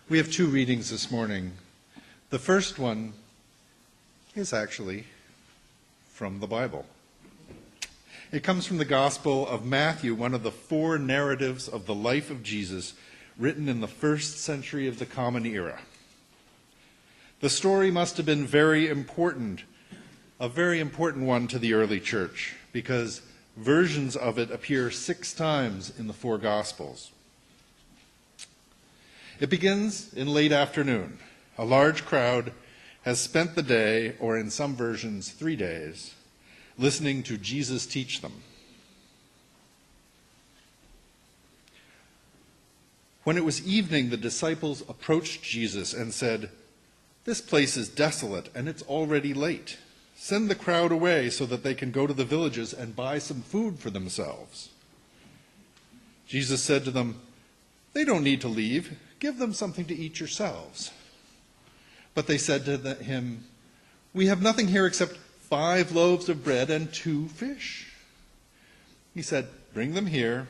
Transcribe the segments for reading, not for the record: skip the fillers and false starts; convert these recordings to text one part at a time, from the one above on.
We have two readings this morning. The first one is actually from the Bible. It comes from the Gospel of Matthew, one of the four narratives of the life of Jesus written in the first century of the Common Era. The story must have been a very important one to the early church, because versions of it appear 6 times in the 4 Gospels. It begins in late afternoon. A large crowd has spent the day, or in some versions 3 days, listening to Jesus teach them. When it was evening, the disciples approached Jesus and said, "This place is desolate and it's already late. Send the crowd away so that they can go to the villages and buy some food for themselves." Jesus said to them, "They don't need to leave. Give them something to eat yourselves." But they said to him, "We have nothing here except 5 loaves of bread and 2 fish." He said, "Bring them here."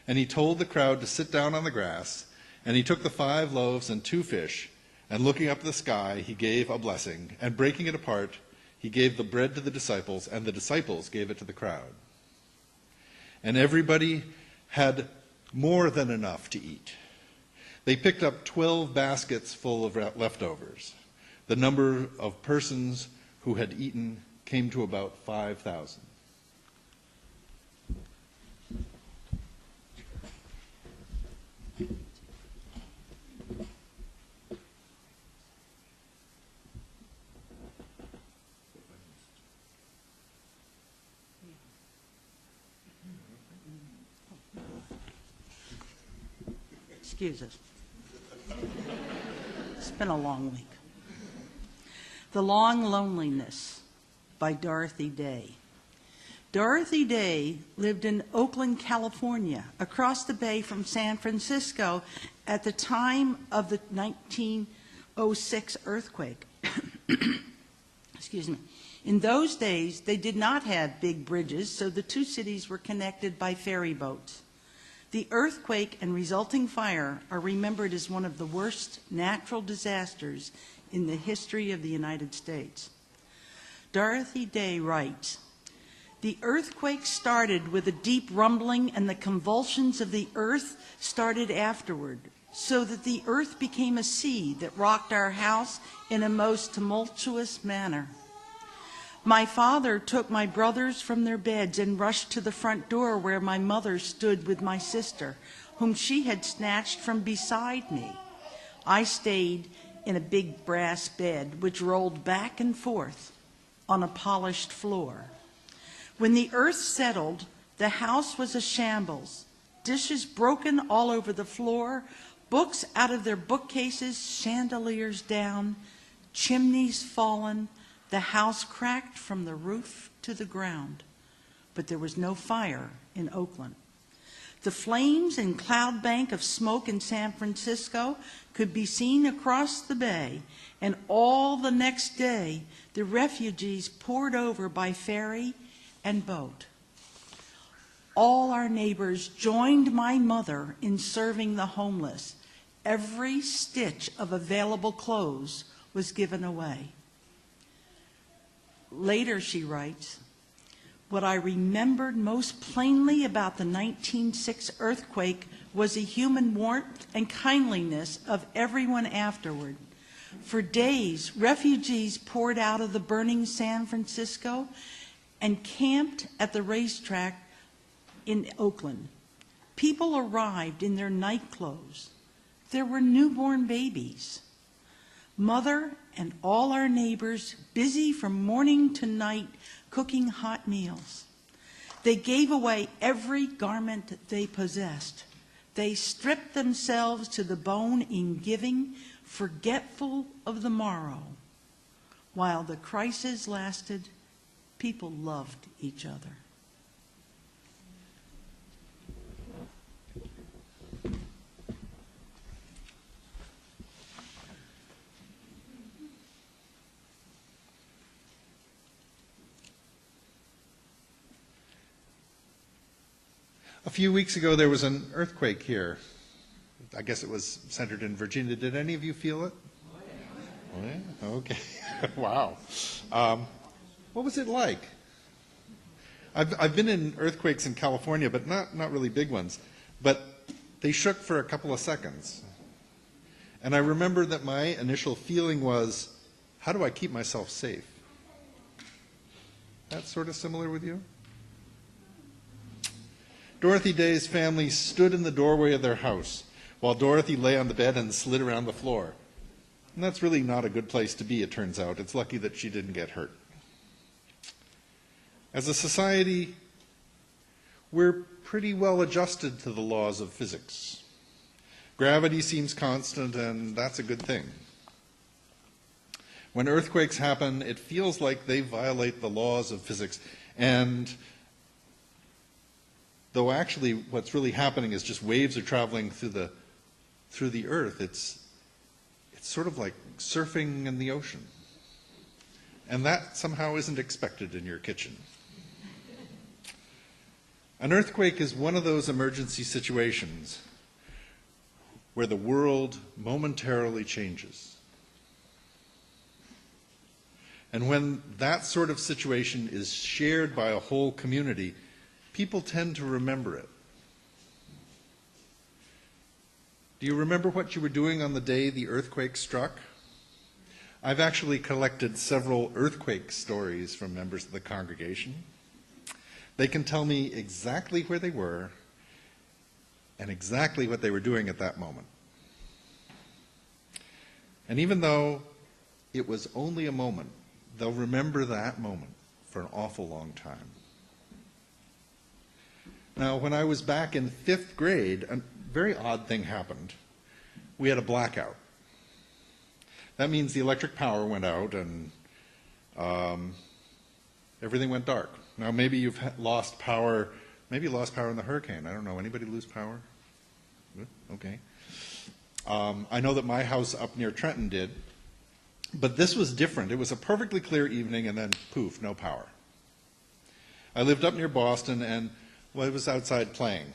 And he told the crowd to sit down on the grass, and he took the 5 loaves and 2 fish, and looking up at the sky, he gave a blessing, and breaking it apart, he gave the bread to the disciples, and the disciples gave it to the crowd. And everybody had more than enough to eat. They picked up 12 baskets full of leftovers. The number of persons who had eaten came to about 5,000. Excuse us. It's been a long week. The Long Loneliness by Dorothy Day. Dorothy Day lived in Oakland, California, across the bay from San Francisco at the time of the 1906 earthquake. Excuse me. In those days, they did not have big bridges, so the 2 cities were connected by ferry boats. The earthquake and resulting fire are remembered as one of the worst natural disasters in the history of the United States. Dorothy Day writes, "The earthquake started with a deep rumbling, and the convulsions of the earth started afterward, so that the earth became a sea that rocked our house in a most tumultuous manner. My father took my brothers from their beds and rushed to the front door where my mother stood with my sister, whom she had snatched from beside me. I stayed in a big brass bed which rolled back and forth on a polished floor. When the earth settled, the house was a shambles, dishes broken all over the floor, books out of their bookcases, chandeliers down, chimneys fallen, the house cracked from the roof to the ground. But there was no fire in Oakland. The flames and cloud bank of smoke in San Francisco could be seen across the bay, and all the next day the refugees poured over by ferry and boat. All our neighbors joined my mother in serving the homeless. Every stitch of available clothes was given away." Later, she writes, "What I remembered most plainly about the 1906 earthquake was the human warmth and kindliness of everyone afterward. For days, refugees poured out of the burning San Francisco and camped at the racetrack in Oakland. People arrived in their night clothes. There were newborn babies. Mother and all our neighbors busy from morning to night cooking hot meals. They gave away every garment they possessed. They stripped themselves to the bone in giving, forgetful of the morrow. While the crisis lasted, people loved each other." A few weeks ago, there was an earthquake here. I guess it was centered in Virginia. Did any of you feel it? Oh, yeah? Okay. Wow. What was it like? I've been in earthquakes in California, but not really big ones. But they shook for a couple of seconds. And I remember that my initial feeling was, how do I keep myself safe? That's sort of similar with you? Dorothy Day's family stood in the doorway of their house while Dorothy lay on the bed and slid around the floor. And that's really not a good place to be, it turns out. It's lucky that she didn't get hurt. As a society, we're pretty well adjusted to the laws of physics. Gravity seems constant, and that's a good thing. When earthquakes happen, it feels like they violate the laws of physics. And though actually what's really happening is just waves are traveling through the earth, it's sort of like surfing in the ocean. And that somehow isn't expected in your kitchen. An earthquake is one of those emergency situations where the world momentarily changes. And when that sort of situation is shared by a whole community, people tend to remember it. Do you remember what you were doing on the day the earthquake struck? I've actually collected several earthquake stories from members of the congregation. They can tell me exactly where they were and exactly what they were doing at that moment. And even though it was only a moment, they'll remember that moment for an awful long time. Now, when I was back in 5th grade, a very odd thing happened. We had a blackout. That means the electric power went out and everything went dark. Now, maybe you've lost power. Maybe you lost power in the hurricane. I don't know. Anybody lose power? Okay. I know that my house up near Trenton did. But this was different. It was a perfectly clear evening, and then poof, no power. I lived up near Boston, and I was outside playing.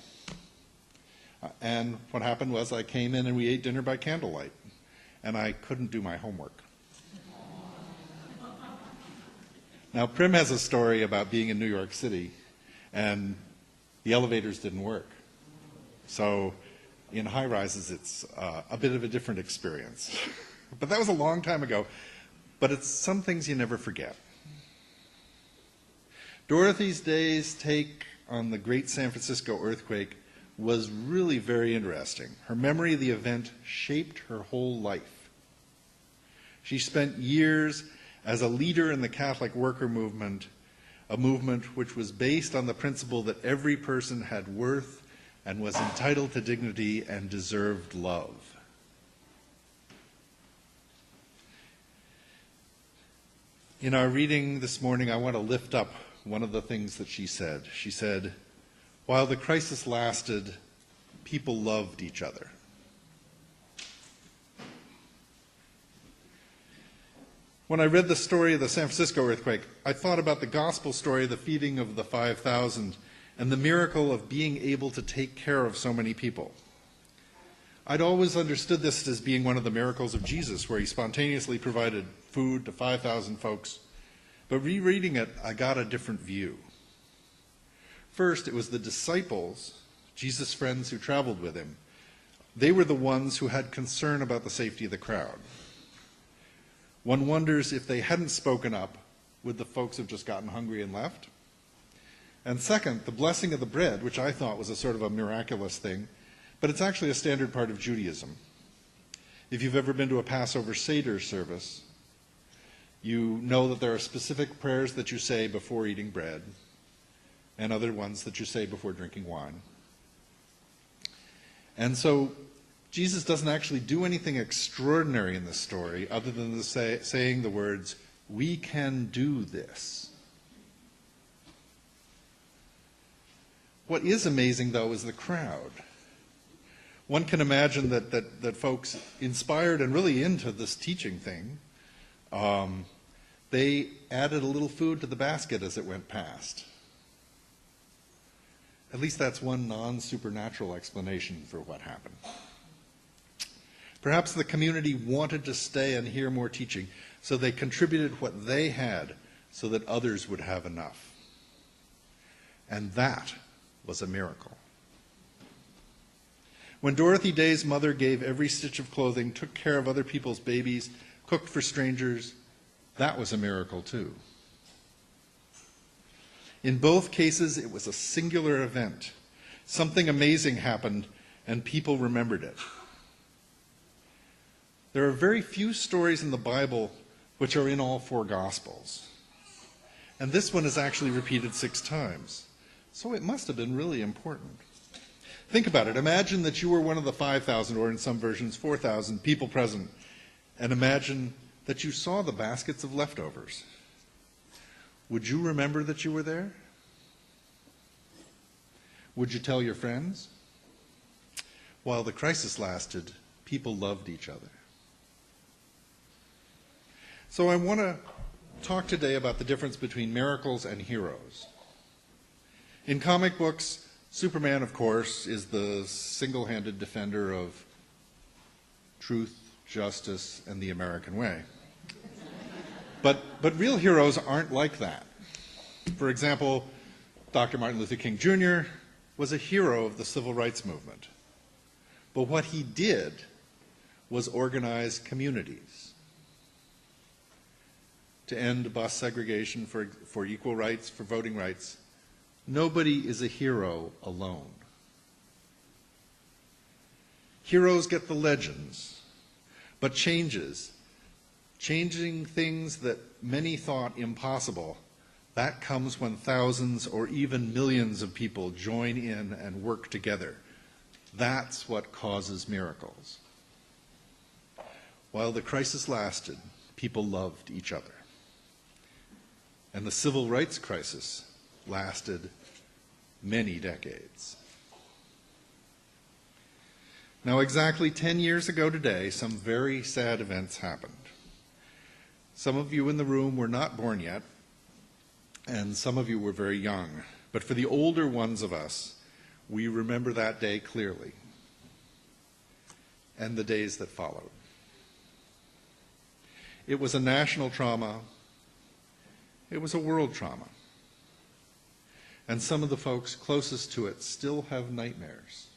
And what happened was I came in and we ate dinner by candlelight, and I couldn't do my homework. Now, Prim has a story about being in New York City, and the elevators didn't work. So in high-rises, it's a bit of a different experience. But that was a long time ago. But it's some things you never forget. Dorothy Day's take on the Great San Francisco earthquake was really very interesting. Her memory of the event shaped her whole life. She spent years as a leader in the Catholic worker movement, a movement which was based on the principle that every person had worth and was entitled to dignity and deserved love. In our reading this morning, I want to lift up one of the things that she said. She said, while the crisis lasted, people loved each other. When I read the story of the San Francisco earthquake, I thought about the gospel story of the feeding of the 5,000 and the miracle of being able to take care of so many people. I'd always understood this as being one of the miracles of Jesus, where he spontaneously provided food to 5,000 folks. But rereading it, I got a different view. First, it was the disciples, Jesus' friends who traveled with him. They were the ones who had concern about the safety of the crowd. One wonders if they hadn't spoken up, would the folks have just gotten hungry and left? And second, the blessing of the bread, which I thought was a sort of a miraculous thing, but it's actually a standard part of Judaism. If you've ever been to a Passover Seder service, you know that there are specific prayers that you say before eating bread and other ones that you say before drinking wine. And so Jesus doesn't actually do anything extraordinary in this story other than saying the words, we can do this. What is amazing, though, is the crowd. One can imagine that folks inspired and really into this teaching thing, they added a little food to the basket as it went past. At least that's one non-supernatural explanation for what happened. Perhaps the community wanted to stay and hear more teaching, so they contributed what they had so that others would have enough. And that was a miracle. When Dorothy Day's mother gave every stitch of clothing, took care of other people's babies, cooked for strangers, that was a miracle too. In both cases, it was a singular event. Something amazing happened, and people remembered it. There are very few stories in the Bible which are in all four Gospels. And this one is actually repeated 6 times. So it must have been really important. Think about it. Imagine that you were one of the 5,000, or in some versions 4,000 people present, and imagine that you saw the baskets of leftovers. Would you remember that you were there? Would you tell your friends? While the crisis lasted, people loved each other. So I want to talk today about the difference between miracles and heroes. In comic books, Superman, of course, is the single-handed defender of truth, justice, and the American way. But real heroes aren't like that. For example, Dr. Martin Luther King Jr. was a hero of the civil rights movement. But what he did was organize communities to end bus segregation, for equal rights, for voting rights. Nobody is a hero alone. Heroes get the legends, but changing things that many thought impossible, that comes when thousands or even millions of people join in and work together. That's what causes miracles. While the crisis lasted, people loved each other. And the civil rights crisis lasted many decades. Now, exactly 10 years ago today, some very sad events happened. Some of you in the room were not born yet, and some of you were very young. But for the older ones of us, we remember that day clearly, and the days that followed. It was a national trauma. It was a world trauma. And some of the folks closest to it still have nightmares.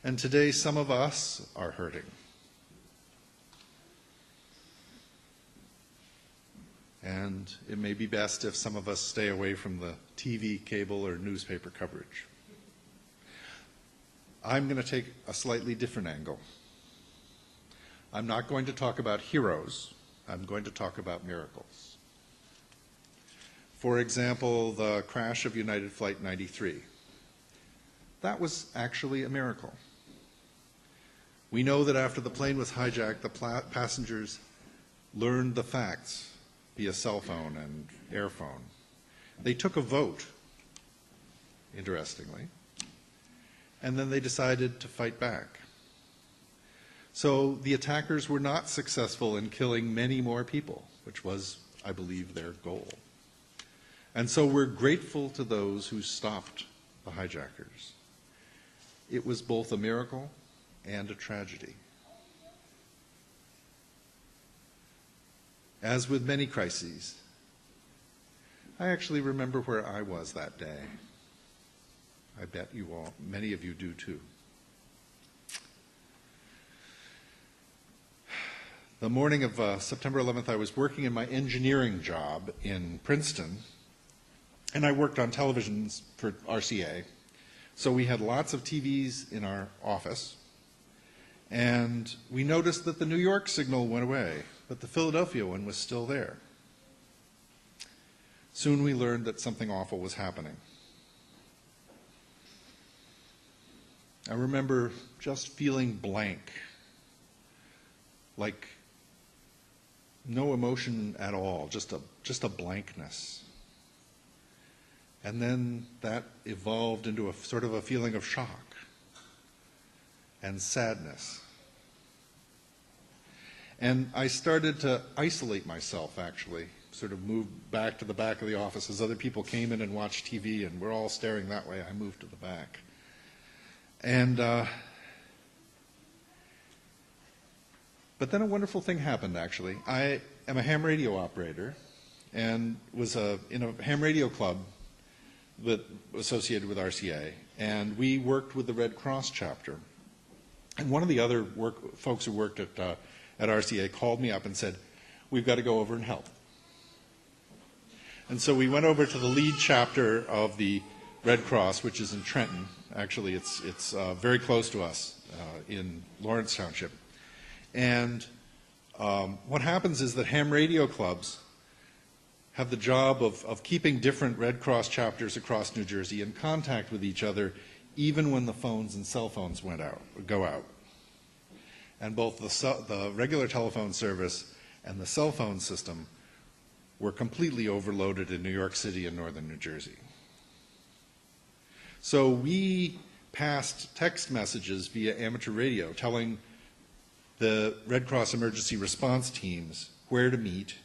And today, some of us are hurting. And it may be best if some of us stay away from the TV, cable, or newspaper coverage. I'm going to take a slightly different angle. I'm not going to talk about heroes. I'm going to talk about miracles. For example, the crash of United Flight 93. That was actually a miracle. We know that after the plane was hijacked, the passengers learned the facts via cell phone and airphone. They took a vote, interestingly, and then they decided to fight back. So the attackers were not successful in killing many more people, which was, I believe, their goal. And so we're grateful to those who stopped the hijackers. It was both a miracle and a tragedy. As with many crises, I actually remember where I was that day. I bet you all, many of you do too. The morning of September 11th, I was working in my engineering job in Princeton, and I worked on televisions for RCA. So we had lots of TVs in our office, and we noticed that the New York signal went away, but the Philadelphia one was still there. Soon we learned that something awful was happening. I remember just feeling blank, like no emotion at all, just a blankness. And then that evolved into a sort of a feeling of shock and sadness. And I started to isolate myself, actually, sort of moved back to the back of the office as other people came in and watched TV, and we're all staring that way. I moved to the back. And but then a wonderful thing happened, actually. I am a ham radio operator and was in a ham radio club that associated with RCA, and we worked with the Red Cross chapter. And one of the other folks who worked at RCA called me up and said, "We've got to go over and help." And so we went over to the lead chapter of the Red Cross, which is in Trenton. Actually, it's very close to us in Lawrence Township. And what happens is that ham radio clubs have the job of keeping different Red Cross chapters across New Jersey in contact with each other, even when the phones and cell phones go out. And both the regular telephone service and the cell phone system were completely overloaded in New York City and northern New Jersey. So we passed text messages via amateur radio telling the Red Cross emergency response teams where to meet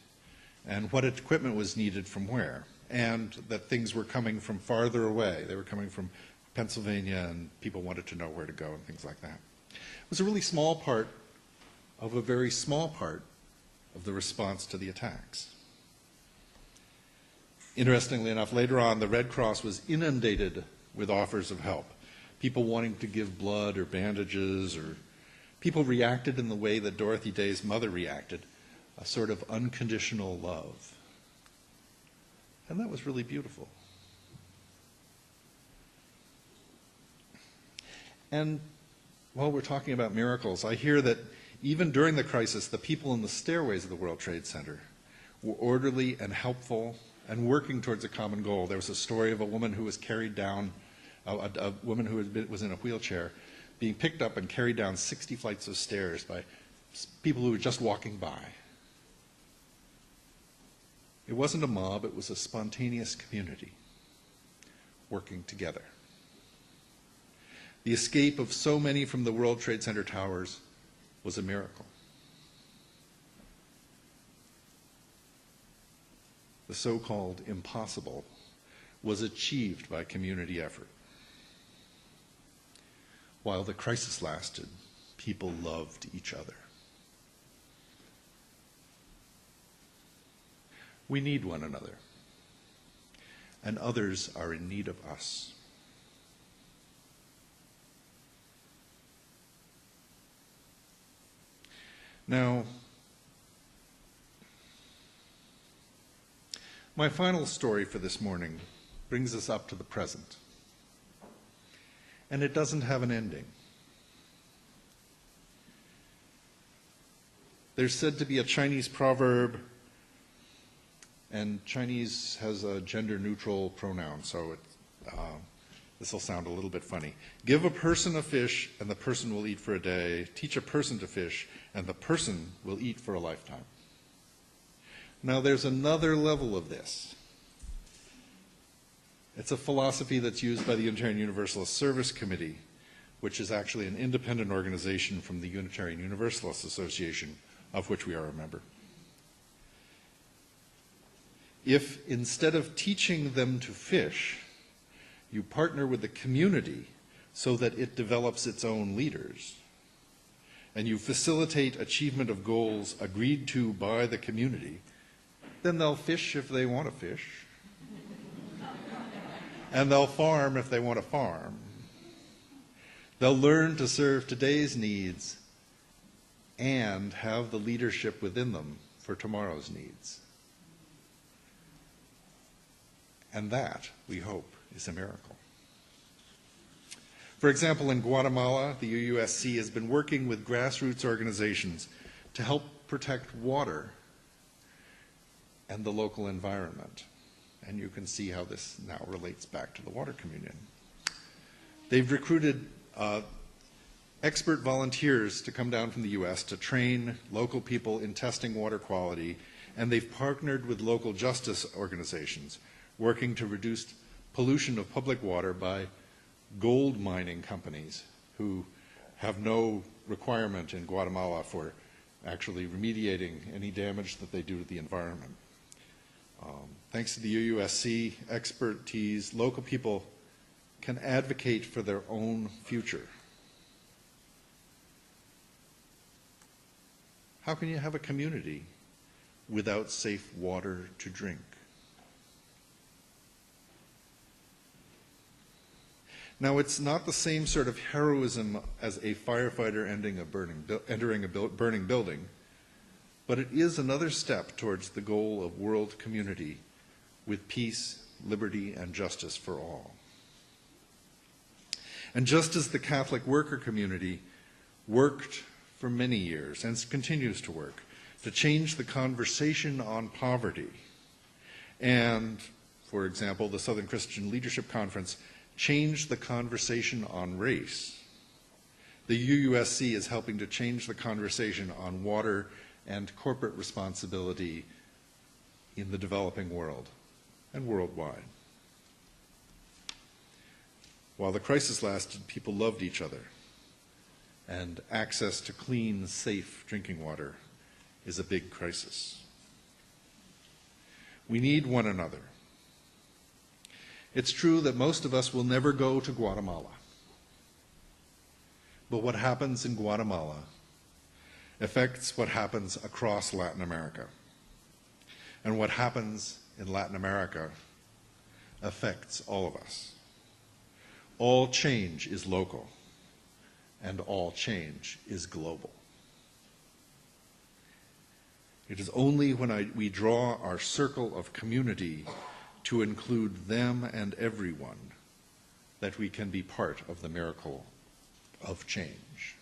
and what equipment was needed from where, and that things were coming from farther away. They were coming from Pennsylvania, and people wanted to know where to go and things like that. It was a really small part of a very small part of the response to the attacks. Interestingly enough, later on, the Red Cross was inundated with offers of help. People wanting to give blood or bandages, or people reacted in the way that Dorothy Day's mother reacted, a sort of unconditional love. And that was really beautiful. And while we're talking about miracles, I hear that even during the crisis, the people in the stairways of the World Trade Center were orderly and helpful and working towards a common goal. There was a story of a woman who was carried down, a woman who was in a wheelchair, being picked up and carried down 60 flights of stairs by people who were just walking by. It wasn't a mob, it was a spontaneous community working together. The escape of so many from the World Trade Center towers was a miracle. The so-called impossible was achieved by community effort. While the crisis lasted, people loved each other. We need one another, and others are in need of us. Now, my final story for this morning brings us up to the present, and it doesn't have an ending. There's said to be a Chinese proverb, and Chinese has a gender-neutral pronoun, so this will sound a little bit funny. Give a person a fish, and the person will eat for a day. Teach a person to fish, and the person will eat for a lifetime. Now, there's another level of this. It's a philosophy that's used by the Unitarian Universalist Service Committee, which is actually an independent organization from the Unitarian Universalist Association, of which we are a member. If instead of teaching them to fish, you partner with the community so that it develops its own leaders, and you facilitate achievement of goals agreed to by the community, then they'll fish if they want to fish, and they'll farm if they want to farm. They'll learn to serve today's needs and have the leadership within them for tomorrow's needs. And that, we hope, is a miracle. For example, in Guatemala, the UUSC has been working with grassroots organizations to help protect water and the local environment. And you can see how this now relates back to the water communion. They've recruited expert volunteers to come down from the U.S. to train local people in testing water quality, and they've partnered with local justice organizations working to reduce pollution of public water by gold mining companies who have no requirement in Guatemala for actually remediating any damage that they do to the environment. Thanks to the UUSC expertise, local people can advocate for their own future? How can you have a community without safe water to drink? Now, it's not the same sort of heroism as a firefighter entering a burning building, but it is another step towards the goal of world community with peace, liberty, and justice for all. And just as the Catholic worker community worked for many years and continues to work to change the conversation on poverty, and, for example, the Southern Christian Leadership Conference changed the conversation on race, the UUSC is helping to change the conversation on water and corporate responsibility in the developing world and worldwide. While the crisis lasted, people loved each other, and access to clean, safe drinking water is a big crisis. We need one another. It's true that most of us will never go to Guatemala. But what happens in Guatemala affects what happens across Latin America. And what happens in Latin America affects all of us. All change is local, and all change is global. It is only when we draw our circle of community to include them and everyone that we can be part of the miracle of change.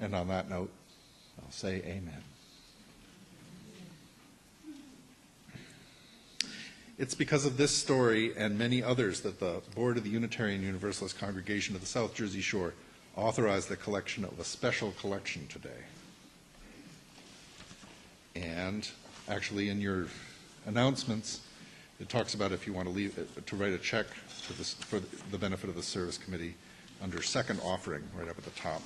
And on that note, I'll say amen. It's because of this story and many others that the Board of the Unitarian Universalist Congregation of the South Jersey Shore authorized the collection of a special collection today. And actually in your announcements, it talks about if you want to write a check for the benefit of the service committee under second offering right up at the top.